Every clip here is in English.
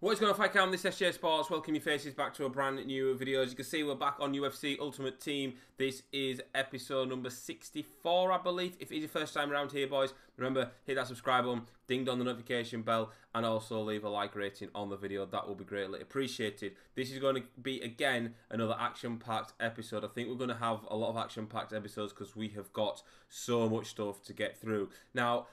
What is going on, Fight Cam? This is SJHSports. Welcome your faces back to a brand new video. As you can see, we're back on UFC Ultimate Team. This is episode number 64, I believe. If it's your first time around here, boys, remember, hit that subscribe button, ding on the notification bell, and also leave a like rating on the video. That will be greatly appreciated. This is going to be, again, another action-packed episode. I think we're going to have a lot of action-packed episodes because we have got so much stuff to get through. Now,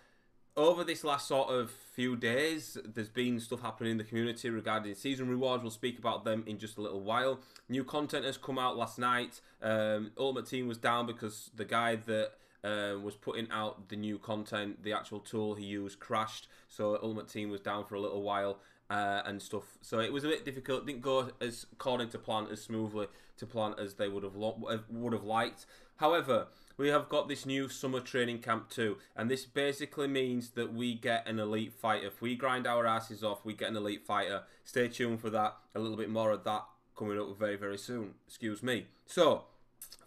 over this last sort of few days, there's been stuff happening in the community regarding season rewards. We'll speak about them in just a little while. New content has come out last night. Ultimate Team was down because the guy that was putting out the new content, the actual tool he used, crashed. So Ultimate Team was down for a little while and stuff. So it was a bit difficult. It didn't go as according to plan, as smoothly to plan as they would have liked. However, we have got this new summer training camp too, and this basically means that we get an elite fighter. If we grind our asses off, we get an elite fighter. Stay tuned for that. A little bit more of that coming up very, very soon. Excuse me. So,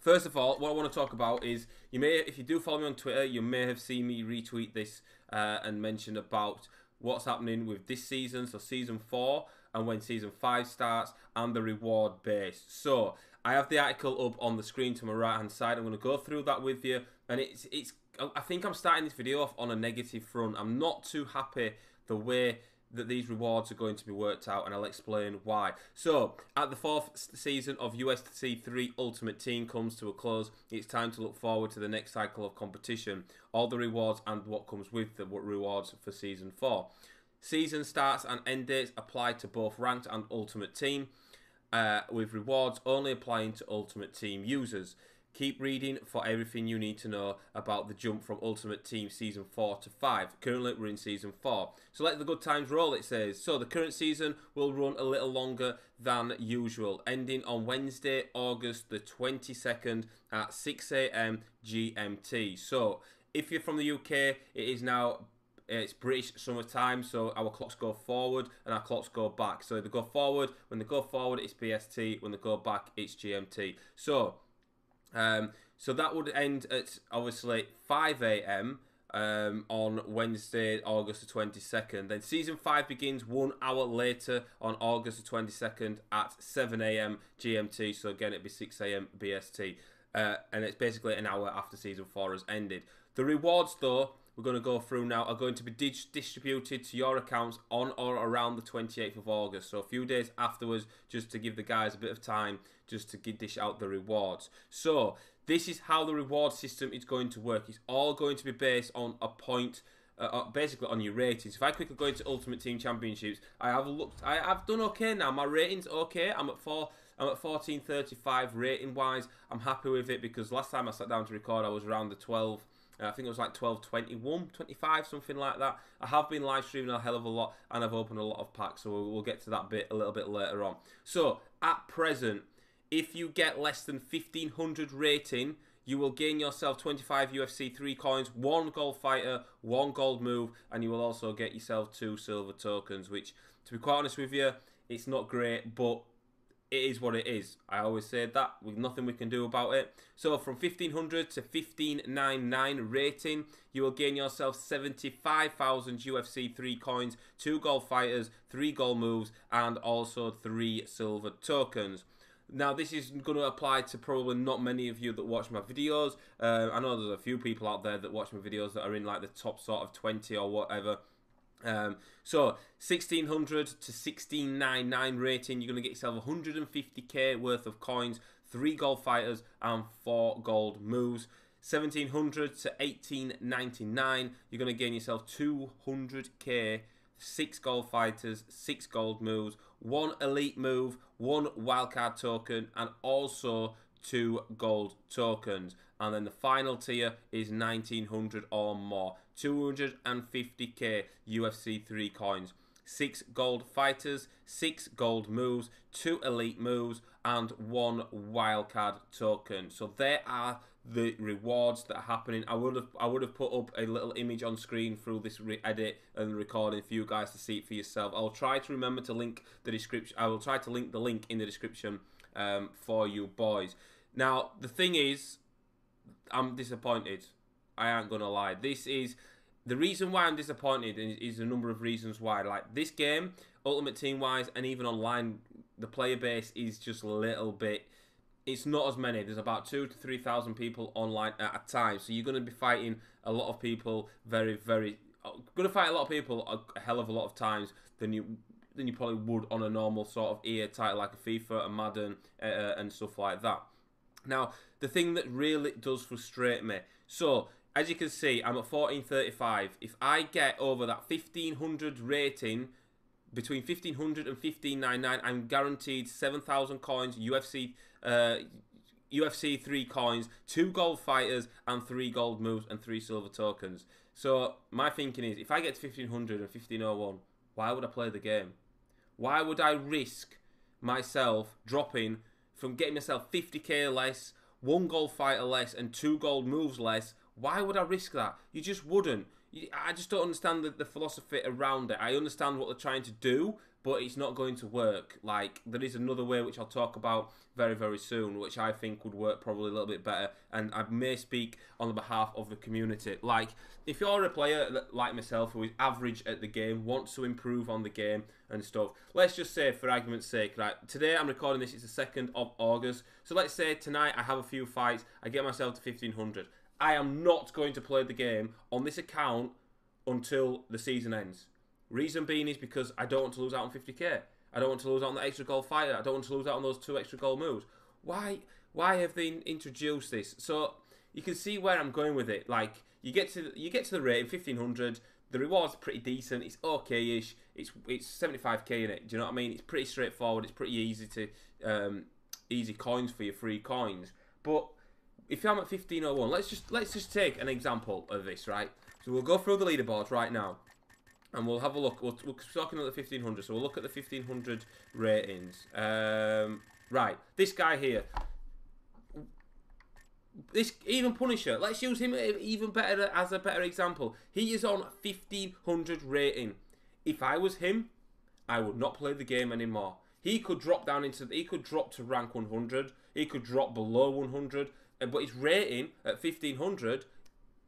first of all, what I want to talk about is, if you do follow me on Twitter, you may have seen me retweet this and mention about what's happening with this season, so season 4, and when season 5 starts, and the reward base. So, I have the article up on the screen to my right hand side. I'm going to go through that with you, and I think I'm starting this video off on a negative front. I'm not too happy the way that these rewards are going to be worked out, and I'll explain why. So, at the 4th season of UFC 3 Ultimate Team comes to a close, it's time to look forward to the next cycle of competition, all the rewards and what comes with the rewards for season 4. Season starts and end dates apply to both Ranked and Ultimate Team, with rewards only applying to Ultimate Team users. Keep reading for everything you need to know about the jump from Ultimate Team Season 4 to 5. Currently, we're in Season 4. So let the good times roll, it says. So the current season will run a little longer than usual, ending on Wednesday, August the 22nd at 6 AM GMT. So if you're from the UK, it is now... It's British summertime, so our clocks go forward and our clocks go back. So they go forward. When they go forward, it's BST. When they go back, it's GMT. So, so that would end at obviously 5 AM on Wednesday, August the 22nd. Then season 5 begins 1 hour later on August the 22nd at 7 AM GMT. So again, it'd be 6 AM BST, and it's basically an hour after season 4 has ended. The rewards, though, we're going to go through now, are going to be distributed to your accounts on or around the 28th of August. So a few days afterwards, just to give the guys a bit of time just to dish out the rewards. So this is how the reward system is going to work. It's all going to be based on a point, basically on your ratings. If I quickly go into Ultimate Team Championships, I have done okay now. My rating's okay. I'm at 1435 rating wise. I'm happy with it because last time I sat down to record, I was around the 12. I think it was like 12, 21, 25, something like that. I have been live streaming a hell of a lot, and I've opened a lot of packs, so we'll get to that bit a little bit later on. So, at present, if you get less than 1500 rating, you will gain yourself 25 UFC 3 coins, 1 gold fighter, 1 gold move, and you will also get yourself 2 silver tokens, which, to be quite honest with you, it's not great, but it is what it is. I always say that, with nothing we can do about it. So from 1500 to 1599 rating, you will gain yourself 75,000 UFC 3 coins, 2 gold fighters, 3 gold moves, and also 3 silver tokens. Now, this is going to apply to probably not many of you that watch my videos. I know there's a few people out there that watch my videos that are in like the top sort of 20 or whatever. So 1600 to 1699 rating, you're going to get yourself 150k worth of coins, 3 gold fighters and 4 gold moves. 1700 to 1899, you're going to gain yourself 200k, 6 gold fighters, 6 gold moves, 1 elite move, 1 wildcard token, and also 2 gold tokens. And then the final tier is 1900 or more, 250k UFC 3 coins, 6 gold fighters, 6 gold moves, 2 elite moves, and 1 wildcard token. So there are the rewards that are happening. I would have put up a little image on screen through this edit and recording for you guys to see it for yourself. I'll try to remember to link the description. I will try to link the link in the description for you boys. Now the thing is, I'm disappointed. I ain't gonna lie. This is the reason why I'm disappointed, is a number of reasons why. Like, this game, Ultimate Team wise, and even online, the player base is just a little bit. It's not as many. There's about 2,000 to 3,000 people online at a time. So you're going to be fighting a lot of people going to fight a lot of people a hell of a lot of times than you probably would on a normal sort of EA title like a FIFA, a Madden, and stuff like that. Now, the thing that really does frustrate me, so as you can see, I'm at 1435. If I get over that 1500 rating, between 1500 and 1599, I'm guaranteed 7,000 coins, UFC 3 coins, 2 gold fighters, and 3 gold moves and 3 silver tokens. So my thinking is, if I get to 1500 and 1501, why would I play the game? Why would I risk myself dropping from getting myself 50k less, 1 gold fighter less, and 2 gold moves less? Why would I risk that? You just wouldn't. I just don't understand the philosophy around it. I understand what they're trying to do, but it's not going to work. Like, there is another way, which I'll talk about very, very soon, which I think would work probably a little bit better, and I may speak on the behalf of the community. Like, if you're a player like myself who is average at the game, wants to improve on the game and stuff, let's just say, for argument's sake, right, today I'm recording this, it's the 2nd of August, so let's say tonight I have a few fights, I get myself to 1500. I am not going to play the game on this account until the season ends. Reason being is because I don't want to lose out on 50k. I don't want to lose out on the extra gold fighter. I don't want to lose out on those 2 extra gold moves. Why have they introduced this? So you can see where I'm going with it. Like, you get to the rating 1500. The reward's pretty decent. It's okay-ish. It's 75k in it. Do you know what I mean? It's pretty straightforward. It's pretty easy to easy coins for your free coins. But if I'm at 1501, let's just take an example of this, right? So we'll go through the leaderboards right now, and we'll have a look. We're talking about the 1500, so we'll look at the 1500 ratings. Right, this guy here, this even Punisher. Let's use him even better as a better example. He is on 1500 rating. If I was him, I would not play the game anymore. He could drop down he could drop to rank 100. He could drop below 100. But his rating at 1500,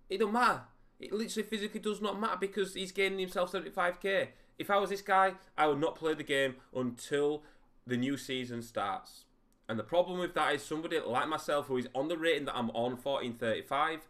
it don't matter. It literally physically does not matter because he's gaining himself 75k. If I was this guy, I would not play the game until the new season starts. And the problem with that is somebody like myself who is on the rating that I'm on, 1435,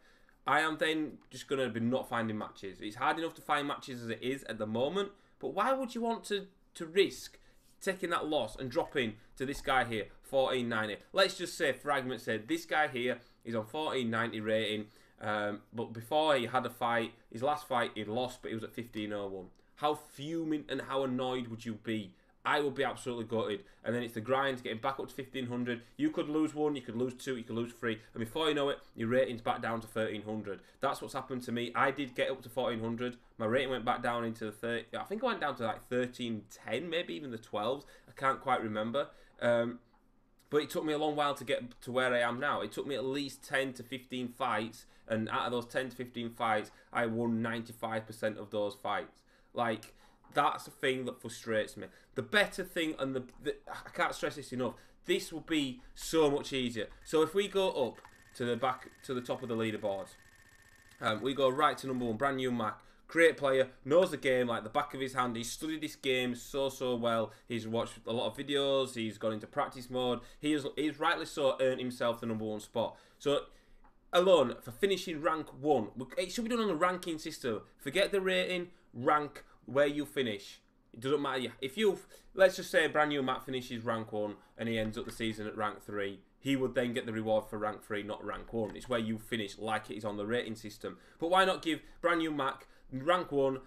I am then just going to be not finding matches. It's hard enough to find matches as it is at the moment, but why would you want to risk taking that loss and dropping to this guy here, 1490? Let's just say, for argument's sake, this guy here is on 1490 rating, but before he had a fight, his last fight he'd lost, but he was at 1501. How fuming and how annoyed would you be? I would be absolutely gutted. And then it's the grind, getting back up to 1500. You could lose 1, you could lose 2, you could lose 3, and before you know it, your rating's back down to 1300. That's what's happened to me. I did get up to 1400. My rating went back down into the 30. I think I went down to like 1310, maybe even the 12s. I can't quite remember. But it took me a long while to get to where I am now. It took me at least 10 to 15 fights, and out of those 10 to 15 fights, I won 95% of those fights. Like, that's the thing that frustrates me. The better thing, and I can't stress this enough, this will be so much easier. So if we go up to the top of the leaderboard, we go right to number 1, brand new Mac. Great player, knows the game like the back of his hand. He's studied this game so well. He's watched a lot of videos. He's gone into practice mode. He's rightly so earned himself the number 1 spot. So alone for finishing rank 1, it should be done on a ranking system. Forget the rating, rank where you finish. It doesn't matter. If let's just say brand new Matt finishes rank 1 and he ends up the season at rank 3, he would then get the reward for rank 3, not rank 1. It's where you finish, like it is on the rating system. But why not give brand new Mac rank 1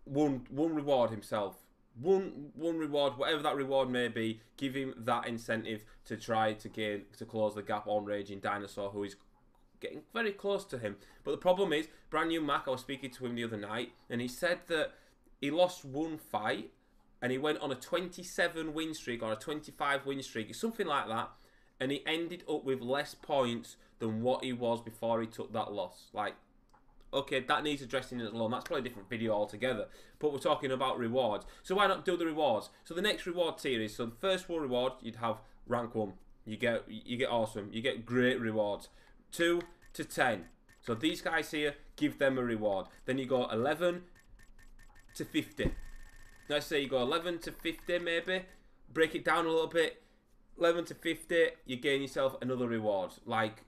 reward himself? One reward, whatever that reward may be, give him that incentive to try to close the gap on Raging Dinosaur, who is getting very close to him. But the problem is, brand new Mac, I was speaking to him the other night, and he said that he lost 1 fight, and he went on a 27 win streak or a 25 win streak, something like that, and he ended up with less points than what he was before he took that loss. Like, okay, that needs addressing as alone. That's probably a different video altogether. But we're talking about rewards. So why not do the rewards? So the next reward tier is, so the first 1 reward, you'd have rank 1. You get awesome. You get great rewards. 2 to 10. So these guys here, give them a reward. Then you go 11 to 50. let's say you go 11 to 50 maybe, break it down a little bit, 11 to 50, you gain yourself another reward. Like,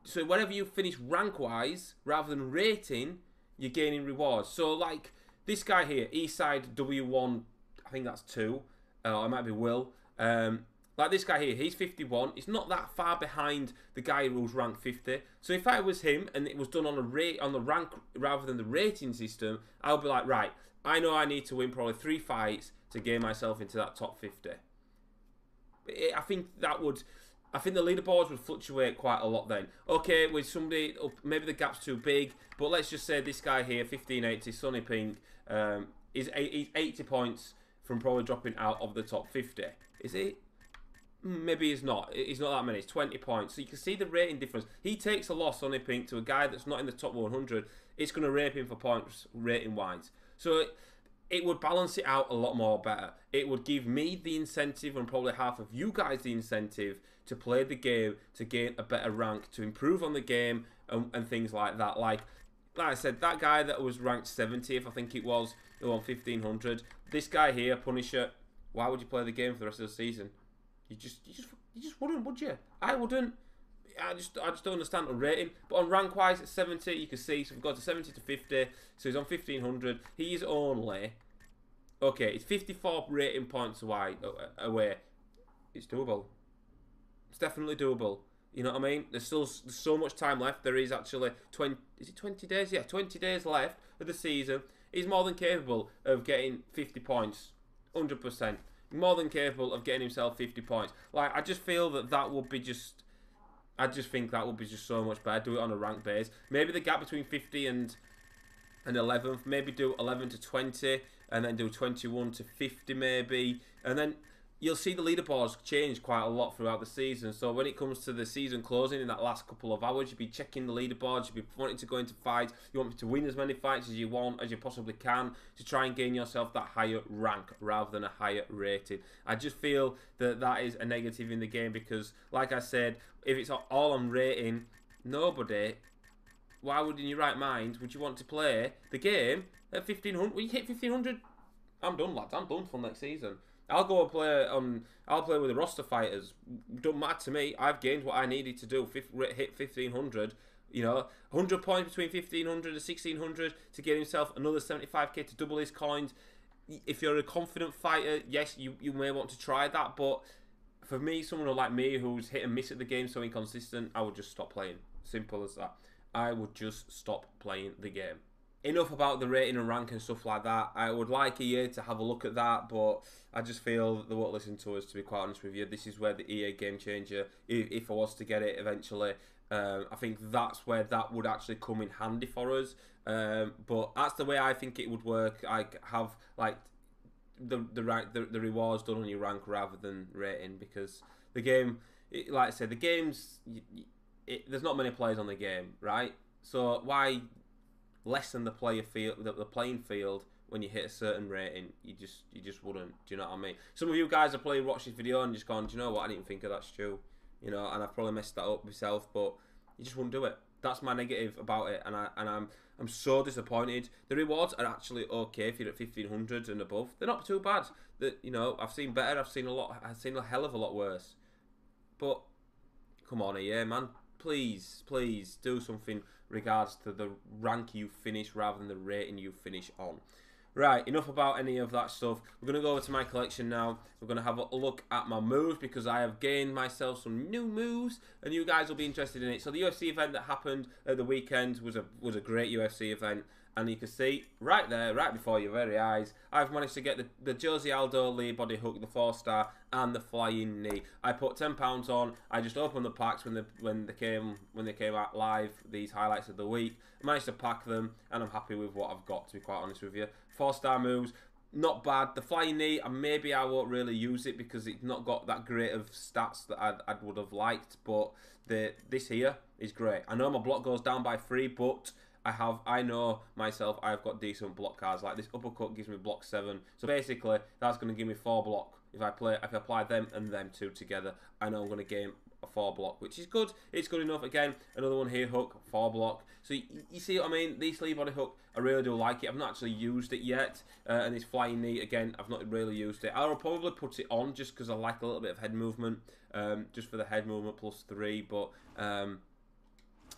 so wherever you finish rank-wise, rather than rating, you're gaining rewards. So like, this guy here, Eastside W1, I think that's 2, it might be Will, like this guy here, he's 51. It's not that far behind the guy who's ranked 50. So if I was him and it was done on the rank rather than the rating system, I'll be like, right, I know I need to win probably 3 fights to gain myself into that top 50. I think the leaderboards would fluctuate quite a lot then. Okay, with somebody, maybe the gap's too big, but let's just say this guy here, 1580, Sonny Pink, he's 80 points from probably dropping out of the top 50. Is he? Maybe he's not. He's not that many. It's 20 points. So you can see the rating difference. He takes a loss, Sonny Pink, to a guy that's not in the top 100. It's going to rape him for points rating-wise. So it would balance it out a lot more better. It would give me the incentive, and probably half of you guys the incentive, to play the game, to gain a better rank, to improve on the game, and things like that. Like I said, that guy that was ranked 70th, I think it was, on 1500. This guy here, Punisher, why would you play the game for the rest of the season? You just wouldn't, would you? I wouldn't. I just don't understand the rating. But on rank wise, it's 70. You can see, so we've got to 70 to 50. So he's on 1500. He's only, okay, it's 54 rating points away. It's doable. It's definitely doable. You know what I mean? There's so much time left. There is actually 20. Is it 20 days? Yeah, 20 days left of the season. He's more than capable of getting 50 points, 100%. More than capable of getting himself 50 points. Like, I just feel that would be just... I just think that would be just so much better. Do it on a rank base. Maybe the gap between 50 and 11th. Maybe do 11 to 20. And then do 21 to 50 maybe. And then you'll see the leaderboards change quite a lot throughout the season. So when it comes to the season closing in that last couple of hours, you'll be checking the leaderboards, you'll be wanting to go into fights, you want to win as many fights as you want, as you possibly can, to try and gain yourself that higher rank rather than a higher rating. I just feel that is a negative in the game because, like I said, if it's all on rating, nobody, why would in your right mind would you want to play the game at 1500? When you hit 1500, I'm done, lads. I'm done for next season. I'll go and play I'll play with the roster fighters. Don't matter to me. I've gained what I needed to do. Hit 1500. You know, 100 points between 1500 and 1600 to get himself another 75k to double his coins. If you're a confident fighter, yes, you may want to try that. But for me, someone like me who's hit and miss at the game, so inconsistent, I would just stop playing. Simple as that. I would just stop playing the game. Enough about the rating and rank and stuff like that. I would like EA to have a look at that, but I just feel they won't listen to us, to be quite honest with you. This is where the EA Game Changer, if I was to get it eventually, I think that's where that would actually come in handy for us. But that's the way I think it would work. I have like the rewards done on your rank rather than rating, because the game, like I said, the game's there's not many players on the game, right? So why lessen the playing field when you hit a certain rating? You just wouldn't. Do you know what I mean? Some of you guys are probably watching this video and just going, do you know what? I didn't think of that, Stu. You know, and I've probably messed that up myself, but you just wouldn't do it. That's my negative about it, and I'm so disappointed. The rewards are actually okay if you're at 1500 and above. They're not too bad. That, you know, I've seen better. I've seen a hell of a lot worse. But come on, EA, man. Please do something regards to the rank you finish rather than the rating you finish on. Right, enough about any of that stuff. We're going to go over to my collection now. We're going to have a look at my moves, because I have gained myself some new moves, and you guys will be interested in it. So the UFC event that happened at the weekend was a great UFC event. And you can see right there, right before your very eyes, I've managed to get the Jose Aldo Lee body hook, the 4-star, and the flying knee. I put £10 on. I just opened the packs when they came out live. These highlights of the week, I managed to pack them, and I'm happy with what I've got. To be quite honest with you, 4-star moves, not bad. The flying knee, and maybe I won't really use it because it's not got that great of stats that I would have liked. But this here is great. I know my block goes down by 3, but I know myself, I've got decent block cards. Like this uppercut gives me block 7. So basically, that's going to give me 4 block. If I apply them and them two together, I know I'm going to gain a 4 block, which is good. It's good enough. Again, another one here, hook, 4 block. So you see what I mean? The sleeve body hook, I really do like it. I've not actually used it yet, and this flying knee, again, I've not really used it. I'll probably put it on just because I like a little bit of head movement, just for the head movement +3, but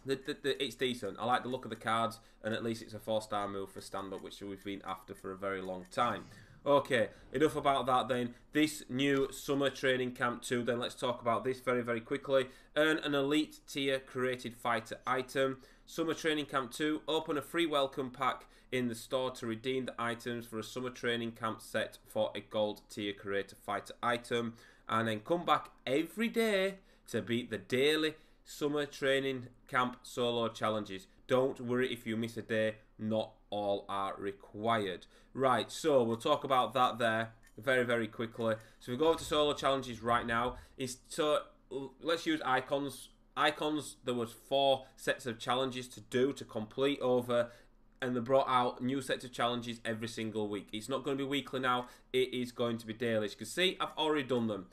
it's decent. I like the look of the cards, and at least it's a 4-star move for stand-up, which we've been after for a very long time. Okay, enough about that then. This new Summer Training Camp 2, then let's talk about this very, very quickly. Earn an Elite Tier Created Fighter item. Summer Training Camp 2, open a free welcome pack in the store to redeem the items for a Summer Training Camp set for a Gold Tier Creator Fighter item. And then come back every day to beat the daily Summer Training Camp solo challenges. Don't worry if you miss a day, not all are required. Right, so we'll talk about that there very, very quickly. So we go over to solo challenges right now. So let's use icons. Icons, there was 4 sets of challenges to do, to complete over, and they brought out new sets of challenges every single week. It's not going to be weekly now, it is going to be daily. As you can see, I've already done them.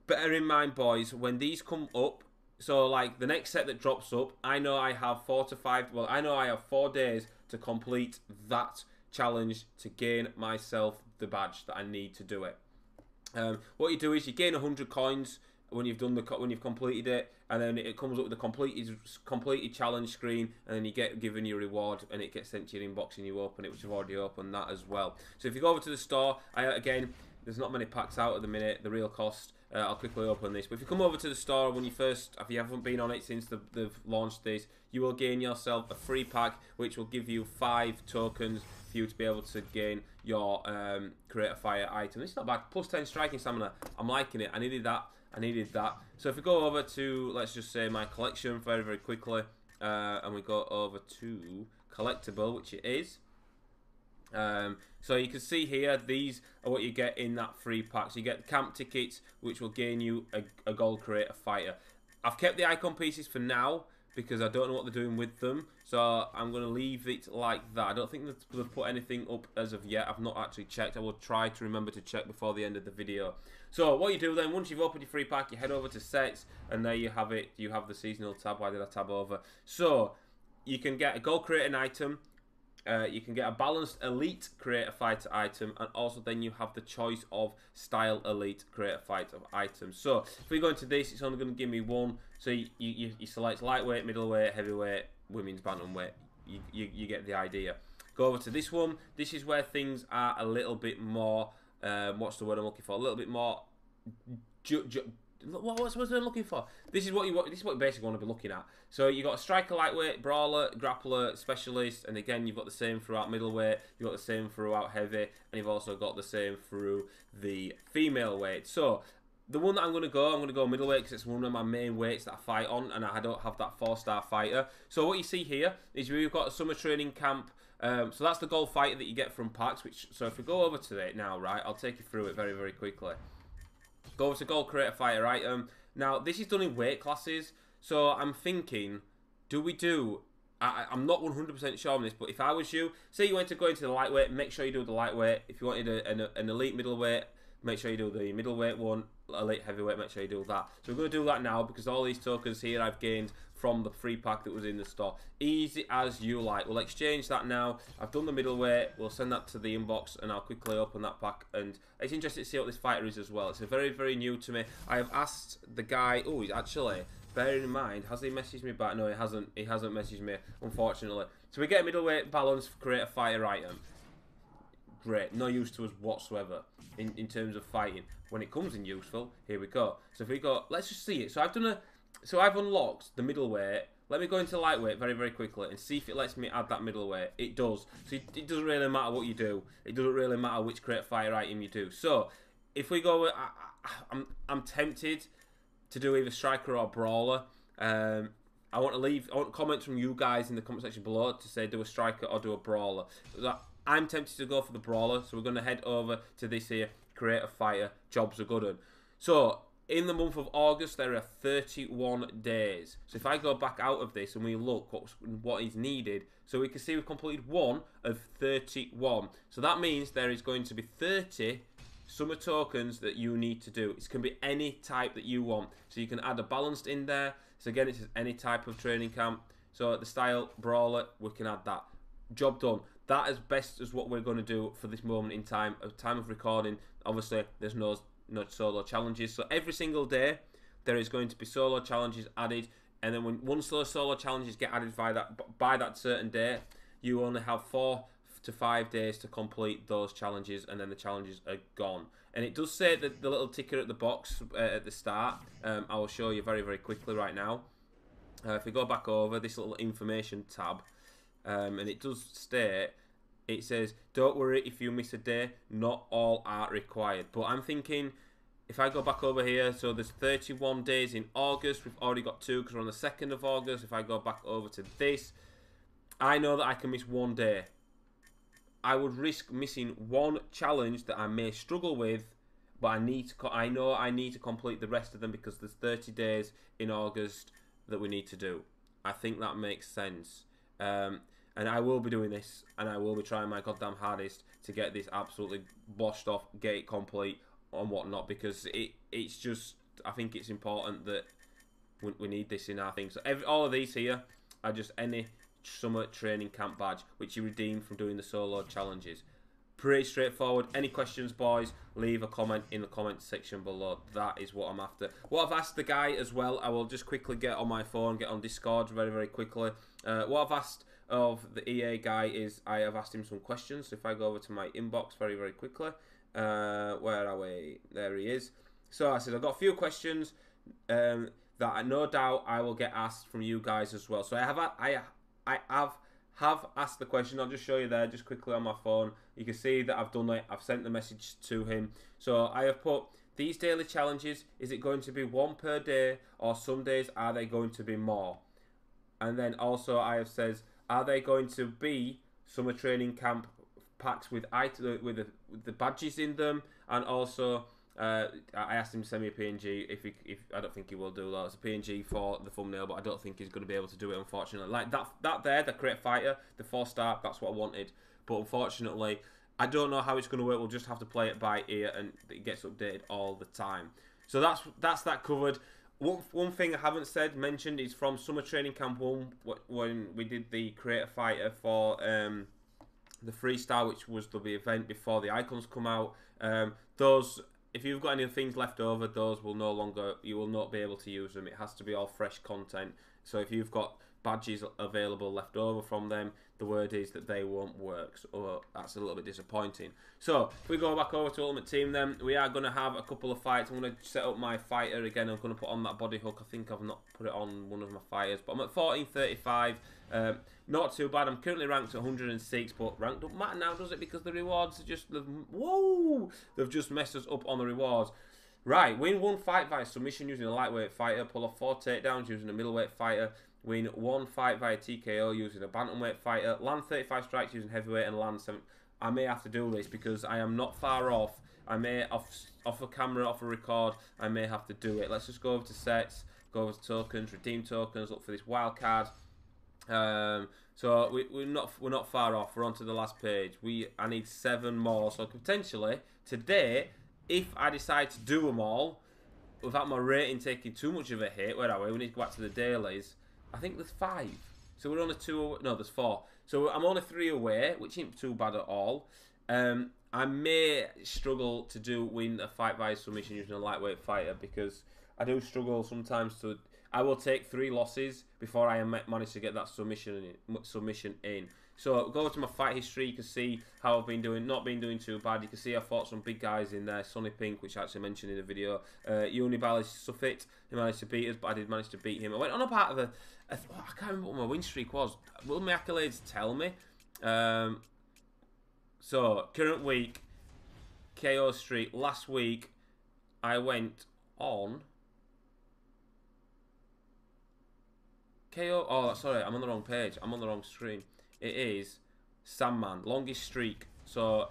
Bear in mind, boys, when these come up, so like the next set that drops up, I know I have 4 to 5, well, I know I have 4 days to complete that challenge to gain myself the badge that I need to do it. What you do is you gain 100 coins when you've done when you've completed it, and then it comes up with the completed challenge screen, and then you get given your reward, and it gets sent to your inbox, and you open it, which I've already opened that as well. So if you go over to the store, again, there's not many packs out at the minute. The real cost. I'll quickly open this. But if you come over to the store when if you haven't been on it since they've launched this, you will gain yourself a free pack, which will give you 5 tokens for you to be able to gain your Create a Fire item. It's not bad. +10 striking stamina. I'm liking it. I needed that. I needed that. So if we go over to, let's just say, my collection very, very quickly, and we go over to collectible, which it is. So you can see here, these are what you get in that free pack. So you get the camp tickets, which will gain you a gold creator fighter. I've kept the icon pieces for now because I don't know what they're doing with them. So I'm going to leave it like that. I don't think they've put anything up as of yet. I've not actually checked. I will try to remember to check before the end of the video. So what you do then, once you've opened your free pack, you head over to sets, and there you have it. You have the seasonal tab. Why did I tab over? So you can get a gold creator item. You can get a balanced elite creator fighter item, and also then you have the choice of style elite creator fighter items. So if we go into this, it's only going to give me one. So you select lightweight, middleweight, heavyweight, women's bantamweight. You get the idea. Go over to this one. This is where things are a little bit more. What's the word I'm looking for? A little bit more. What's what I'm looking for? This is what you basically want to be looking at. So you got a striker, lightweight, brawler, grappler, specialist, and again you've got the same throughout middleweight. You've got the same throughout heavy, and you've also got the same through the female weight. So the one that I'm going to go middleweight because it's one of my main weights that I fight on, and I don't have that 4-star fighter. So what you see here is we've got a summer training camp. So that's the gold fighter that you get from packs. So if we go over to it now, right, I'll take you through it very, very quickly. Go over to gold creator fighter item. Now this is done in weight classes, so I'm thinking, I'm not 100% sure on this, but if I was you, say you wanted to go into the lightweight, make sure you do the lightweight. If you wanted an elite middleweight, make sure you do the middleweight one. Elite heavyweight, make sure you do that. So we're going to do that now because all these tokens here I've gained from the free pack that was in the store. Easy as you like. We'll exchange that now. I've done the middleweight. We'll send that to the inbox and I'll quickly open that pack. And it's interesting to see what this fighter is as well. It's a very, very new to me. I have asked the guy. Oh, he's actually, bearing in mind, has he messaged me back? No, he hasn't. He hasn't messaged me, unfortunately. So we get a middleweight balance for create a fighter item. Great, no use to us whatsoever in terms of fighting. When it comes in useful, here we go. So if we go, let's just see it. So I've unlocked the middleweight. Let me go into lightweight very, very quickly and see if it lets me add that middleweight. It does. So it doesn't really matter what you do. It doesn't really matter which create fire item you do. So if we go, I'm tempted to do either striker or brawler. I want comments from you guys in the comment section below to say do a striker or do a brawler. I'm tempted to go for the brawler, so we're going to head over to this here, create a fighter, jobs are good. So, in the month of August, there are 31 days. So if I go back out of this and we look what is needed, so we can see we've completed one of 31. So that means there is going to be 30 summer tokens that you need to do. It can be any type that you want. So you can add a balanced in there. So again, it says any type of training camp. So the style brawler, we can add that. Job done. That is best as what we're going to do for this moment in time. At time of recording, obviously there's no solo challenges. So every single day there is going to be solo challenges added, and then once those solo challenges get added by that certain day, you only have 4 to 5 days to complete those challenges, and then the challenges are gone. And it does say that the little ticker at the box at the start. I will show you very, very quickly right now. If we go back over this little information tab, and it does state, it says, don't worry if you miss a day, not all are required. But I'm thinking, if I go back over here, so there's 31 days in August. We've already got 2 because we're on the 2nd of August. If I go back over to this, I know that I can miss 1 day. I would risk missing 1 challenge that I may struggle with, but I know I need to complete the rest of them because there's 30 days in August that we need to do. I think that makes sense. And I will be doing this, and I will be trying my goddamn hardest to get this absolutely boshed off, get it complete and whatnot, because it's just, I think it's important that we need this in our thing. So all of these here are just any summer training camp badge which you redeem from doing the solo challenges. Pretty straightforward. Any questions, boys, leave a comment in the comment section below. That is what I'm after. What I've asked the guy as well, I will just quickly get on my phone, get on Discord very, very quickly. What I've asked of the EA guy is I have asked him some questions. So if I go over to my inbox very, very quickly, where are we? There he is. So I said I've got a few questions that no doubt I will get asked from you guys as well. So I have asked the question. I'll just show you there just quickly on my phone. You can see that I've done it. I've sent the message to him. So I have put, these daily challenges, is it going to be 1 per day, or some days are they going to be more? And then also I have said, are they going to be summer training camp packs with the badges in them? And also I asked him to send me a PNG. If I don't think he will do that. It's a PNG for the thumbnail, but I don't think he's going to be able to do it, unfortunately. Like that there, the Create Fighter, the 4-star, that's what I wanted. But unfortunately, I don't know how it's going to work. We'll just have to play it by ear, and it gets updated all the time. So that's that covered. One thing I haven't mentioned is from Summer Training Camp 1, when we did the Create Fighter for the Freestyle, which was the event before the icons come out. Those, if you've got any things left over, those will no longer, you will not be able to use them. It has to be all fresh content. So if you've got badges available left over from them, the word is that they won't work. So that's a little bit disappointing. So if we go back over to Ultimate Team, then we are going to have a couple of fights. I'm going to set up my fighter again. I'm going to put on that body hook. I think I've not put it on one of my fighters, but I'm at 1435. Not too bad. I'm currently ranked at 106, but rank don't matter now, does it? Because the rewards are just, they've just messed us up on the rewards. Right, win 1 fight via submission using a lightweight fighter, pull off 4 takedowns using a middleweight fighter, win 1 fight via TKO using a bantamweight fighter, land 35 strikes using heavyweight, and land 7. I may have to do this because I am not far off. I may, off a camera, off a record, I may have to do it. Let's just go over to sets, go over to tokens, redeem tokens, look for this wild card. So we're not far off. We're on to the last page. I need 7 more. So potentially today, if I decide to do them all without my rating taking too much of a hit, where are we? We need to go back to the dailies. I think there's 5. So we're only 2. No, there's 4. So I'm only 3 away, which ain't too bad at all. I may struggle to win a fight by submission using a lightweight fighter because I do struggle sometimes to. I will take 3 losses before I manage to get that submission in. So go to my fight history. You can see how I've been doing. Not been doing too bad. You can see I fought some big guys in there. Sonny Pink, which I actually mentioned in the video. Unibal Suffit. He managed to beat us, but I did manage to beat him. I went on a part of I can't remember what my win streak was. Will my accolades tell me? So current week, KO streak. Last week, I went on. KO. Oh, sorry, I'm on the wrong page. I'm on the wrong screen. It is Sandman, longest streak. So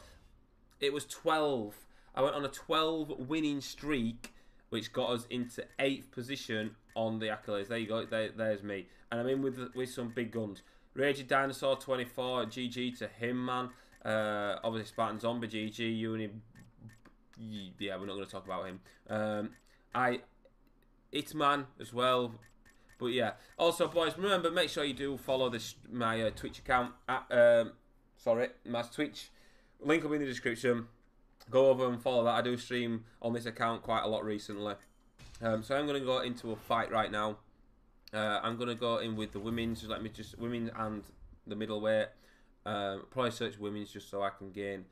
it was 12. I went on a 12 winning streak, which got us into 8th position on the accolades. There you go. There's me, and I'm in with some big guns. Raging Dinosaur 24. GG to him, man. Obviously Spartan Zombie. GG. yeah, we're not going to talk about him. Itman as well. But yeah, also boys, remember, make sure you do follow my Twitch account at my Twitch link will be in the description. Go over and follow that. I do stream on this account quite a lot recently. So I'm going to go into a fight right now. I'm going to go in with the women's. Women and the middleweight. Probably search women's just so I can gain.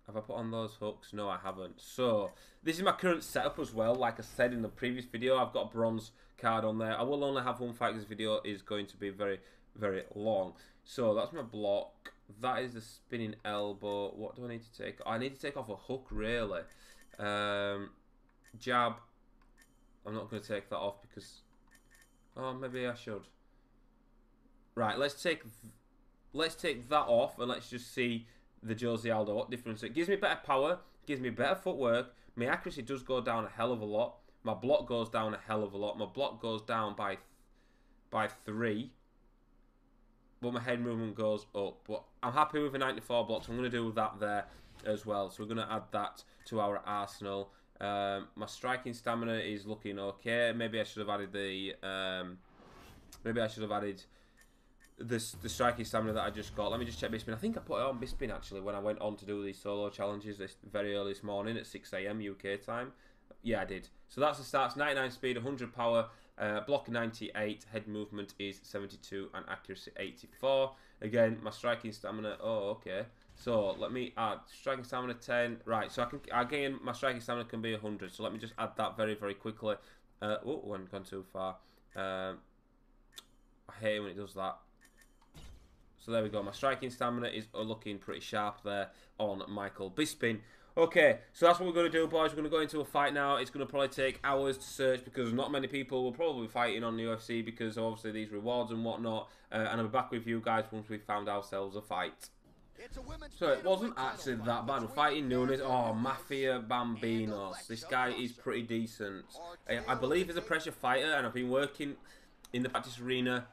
Have I put on those hooks? No, I haven't. So this is my current setup as well. Like I said in the previous video, I've got a bronze card on there. I will only have one fight because this video is going to be very, very long. So that's my block. That is the spinning elbow. What do I need to take? I need to take off a hook, really. Jab. I'm not going to take that off because... Oh, maybe I should. Right, let's take that off and let's just see the Jose Aldo. What difference? It gives me better power, gives me better footwork. My accuracy does go down a hell of a lot. My block goes down a hell of a lot. My block goes down by 3. But my head movement goes up. But I'm happy with a 94 block, so I'm going to do that there as well. So we're going to add that to our arsenal. My striking stamina is looking okay. Maybe I should have added the striking stamina that I just got. Let me just check Bisping. I think I put it on Bisping actually when I went on to do these solo challenges very early this morning at 6 AM UK time. Yeah, I did. So that's the stats. 99 speed, 100 power, block 98, head movement is 72, and accuracy 84. Again, my striking stamina. Oh, okay. So let me add striking stamina 10. Right. So again, my striking stamina can be 100. So let me just add that very, very quickly. Oh, went gone too far. I hate it when it does that. So there we go. My striking stamina is looking pretty sharp there on Michael Bisping. Okay, so that's what we're going to do, boys. We're going to go into a fight now. It's going to probably take hours to search because not many people will probably be fighting on the UFC because obviously these rewards and whatnot. And I'll be back with you guys once we've found ourselves a fight. So it wasn't actually that bad. We're fighting Nunes. Oh, Mafia Bambinos. This guy is pretty decent. I believe he's a pressure fighter, and I've been working in the practice arena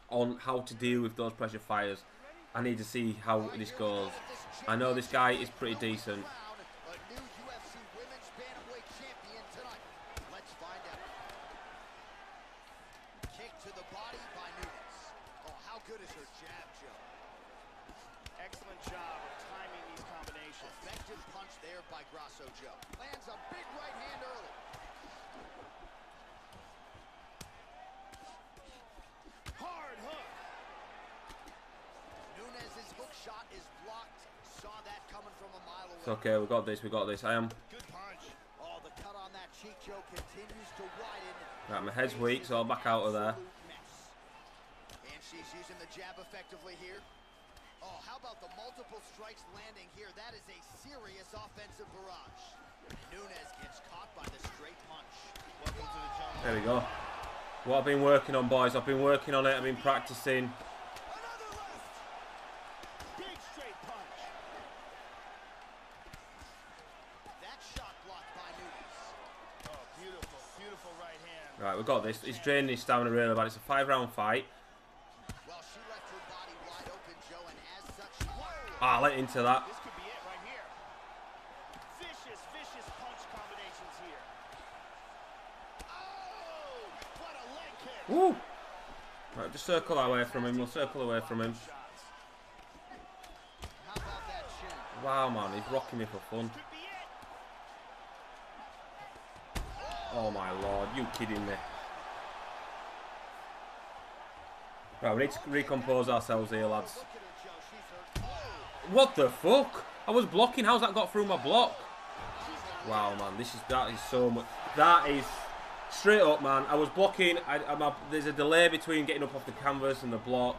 on how to deal with those pressure fighters. I need to see how this goes. I know this guy is pretty decent. Lands a big right hand early. Hard hook. Nunes's hook shot is blocked. Saw that coming from a mile away. It's okay, we got this, we got this. I am. Good punch. Oh, the cut on that cheek choke continues to widen. Right, my head's weak, so I'll back out of there. And she's using the jab effectively here. Oh, how about the multiple strikes landing here? That is a serious offensive barrage. Nunes gets caught by the straight punch. Welcome to the jungle. There we go. What I've been working on, boys. I've been working on it. I've been practicing. Another left. Big straight punch. That shot blocked by Nunes. Oh, beautiful, beautiful right hand. Right, we've got this. He's draining his stamina really bad. It's a 5-round fight. Ah, I let into that. This could be it right here. Vicious punch combinations here. Oh, what a leg kick. Woo! Right, just circle away from him. We'll circle away from him. How about that chin? Wow, man, he's rocking me for fun. Oh my lord, you kidding me? Right, we need to recompose ourselves here, lads. What the fuck? I was blocking. How's that got through my block? Wow, man. That is so much. That is straight up, man. I was blocking. There's a delay between getting up off the canvas and the block.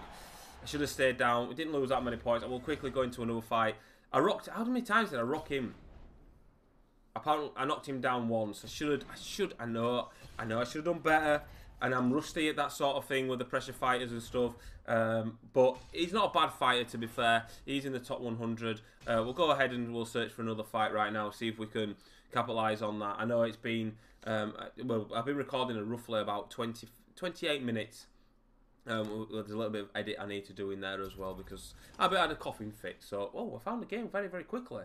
I should have stayed down. We didn't lose that many points. I will quickly go into another fight. I rocked. How many times did I rock him? Apparently, I knocked him down once. I know I should have done better. And I'm rusty at that sort of thing with the pressure fighters and stuff. But he's not a bad fighter, to be fair. He's in the top 100. We'll go ahead and we'll search for another fight right now, see if we can capitalise on that. I know it's been... well, I've been recording roughly about 28 minutes. There's a little bit of edit I need to do in there as well because I had a coughing fit. So, oh, I found the game very, very quickly.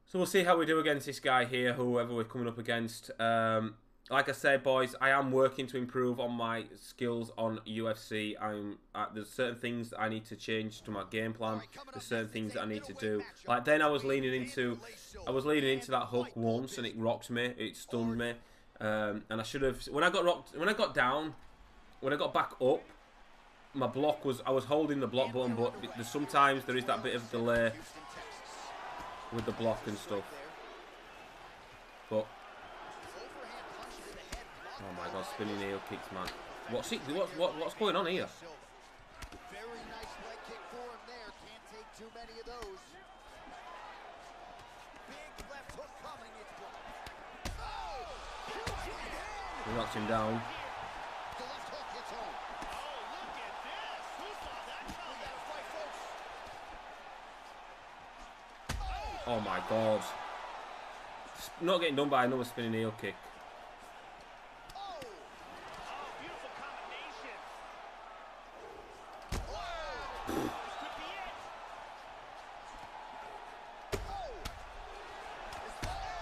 So we'll see how we do against this guy here, whoever we're coming up against. Like I said, boys, I am working to improve on my skills on UFC. There's certain things that I need to change to my game plan. There's certain things that I need to do. Like then I was leaning into that hook once, and it rocked me. It stunned me, and I should have. When I got down, when I got back up, my block was. I was holding the block button, but sometimes there is that bit of delay with the block and stuff. But oh my God, spinning heel kicks, man. What's going on here? Very nice leg kick for him there. Can't take too many of those. Big left hook coming. It's blocked. Oh! He knocks him down. The left hook hits home. Oh, look at this. Who saw that coming? We got a fight, folks. Oh my God. Not getting done by another spinning heel kick.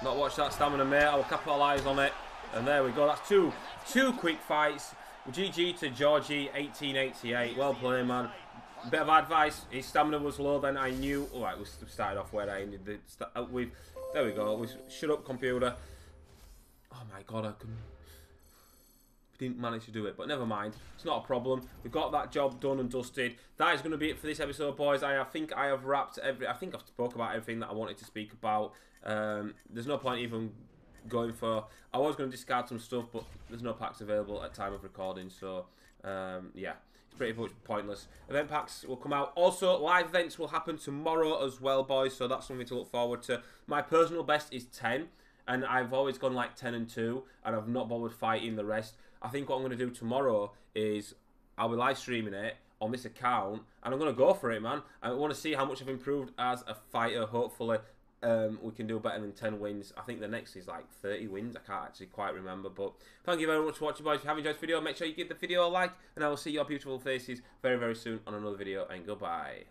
Not watch that stamina, mate. I will capitalise on it. And there we go. That's two quick fights. GG to Georgie, 1888. Well played, man. Bit of advice. His stamina was low then. I knew. All right, we started off where I ended. There we go. Shut up, computer. Oh my God, we didn't manage to do it, but never mind. It's not a problem. We've got that job done and dusted. That is going to be it for this episode, boys. I think I have wrapped I think I've spoke about everything that I wanted to speak about. There's no point even going for. I was going to discard some stuff, but there's no packs available at time of recording, so yeah, it's pretty much pointless. Event packs will come out. Also, live events will happen tomorrow as well, boys. So that's something to look forward to. My personal best is 10. And I've always gone like 10 and 2, and I've not bothered fighting the rest. I think what I'm going to do tomorrow is I'll be live streaming it on this account, and I'm going to go for it, man. I want to see how much I've improved as a fighter. Hopefully, we can do better than 10 wins. I think the next is like 30 wins. I can't actually quite remember, but thank you very much for watching, boys. If you have enjoyed this video, make sure you give the video a like, and I will see your beautiful faces very, very soon on another video, and goodbye.